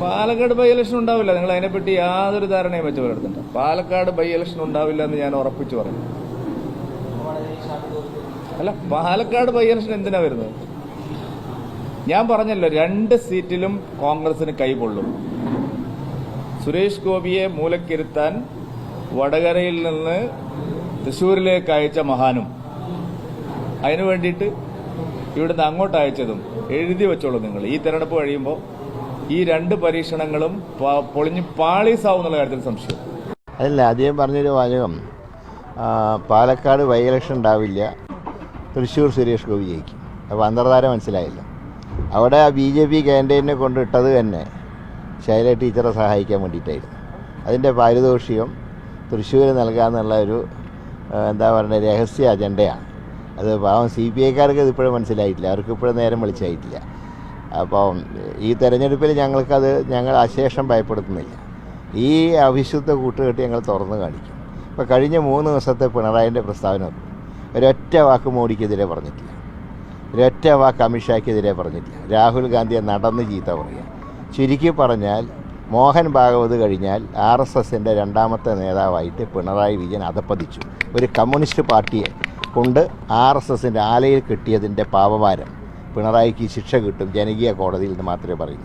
Palakkad by election ഉണ്ടാവില്ല. നിങ്ങൾ അതിനെപ്പറ്റി യാതൊരു ധാരണയും വെച്ച് പുലർത്തണ്ട. പാലക്കാട് ബൈ ഇലക്ഷൻ ഉണ്ടാവില്ല എന്ന് ഞാൻ ഉറപ്പിച്ചു പറഞ്ഞു. അല്ല, പാലക്കാട് ബൈ ഇലക്ഷൻ എന്തിനാ വരുന്നത്? ഞാൻ പറഞ്ഞല്ലോ, 2 സീറ്റിലും കോൺഗ്രസിന് കൈകൊള്ളും. സുരേഷ് ഗോപിയെ മൂലക്കിരുത്താൻ വടകരയിൽ നിന്ന് തൃശ്ശൂരിലേക്ക് അയച്ച മഹാനും അതിനു വേണ്ടിയിട്ട് ഇവിടുന്ന് അങ്ങോട്ട് അയച്ചതും എഴുതി വെച്ചോളൂ നിങ്ങൾ. ഈ തെരഞ്ഞെടുപ്പ് കഴിയുമ്പോൾ ഈ 2 പരീക്ഷണങ്ങളും പൊളിഞ്ഞ് പാളീസാവും എന്നുള്ള കാര്യത്തിൽ സംശയം. അതല്ല, ആദ്യം പറഞ്ഞൊരു വാചകം, പാലക്കാട് ബൈ ഇലക്ഷൻ ഉണ്ടാവില്ല, തൃശ്ശൂർ സുരേഷ് ഗോപി ജയിക്കും. അപ്പോൾ അന്തർധാര മനസ്സിലായില്ല. അവിടെ BJP ക്യാൻഡിഡേറ്റിനെ കൊണ്ടിട്ടത് തന്നെ ശൈല ടീച്ചറെ സഹായിക്കാൻ വേണ്ടിയിട്ടായിരുന്നു. അതിൻ്റെ പാരിതോഷികം തൃശ്ശൂർ നൽകാമെന്നുള്ള ഒരു എന്താ പറയുക രഹസ്യ അജണ്ടയാണ്. അത് പാവം CPIക്കാർക്ക് ഇതിപ്പോഴും മനസ്സിലായിട്ടില്ല, അവർക്ക് ഇപ്പോഴും നേരം വിളിച്ചായിട്ടില്ല. അപ്പം ഈ തെരഞ്ഞെടുപ്പിൽ ഞങ്ങൾ അശേഷം ഭയപ്പെടുത്തുന്നില്ല. ഈ അവിശുദ്ധ കൂട്ടുകെട്ട് ഞങ്ങൾ തുറന്നു കാണിക്കും. ഇപ്പോൾ കഴിഞ്ഞ 3 ദിവസത്തെ പിണറായിൻ്റെ പ്രസ്താവന ഒരൊറ്റ വാക്ക് മോഡിക്കെതിരെ പറഞ്ഞിട്ടില്ല, ഒരൊറ്റ വാക്ക് അമിത്ഷായ്ക്കെതിരെ പറഞ്ഞിട്ടില്ല. രാഹുൽ ഗാന്ധിയെ നടന്ന് ചീത്ത പറയുക. ചുരുക്കി പറഞ്ഞാൽ മോഹൻ ഭാഗവത് കഴിഞ്ഞാൽ RSSൻ്റെ 2ാമത്തെ നേതാവായിട്ട് പിണറായി വിജയൻ അധപ്പതിച്ചു. ഒരു കമ്മ്യൂണിസ്റ്റ് പാർട്ടിയെ കൊണ്ട് RSSൻ്റെ ആലയിൽ കിട്ടിയതിൻ്റെ പാപഭാരം പിണറായിക്ക് ശിക്ഷ കിട്ടും ജനകീയ കോടതിയിൽ നിന്ന് മാത്രമേ പറയൂ.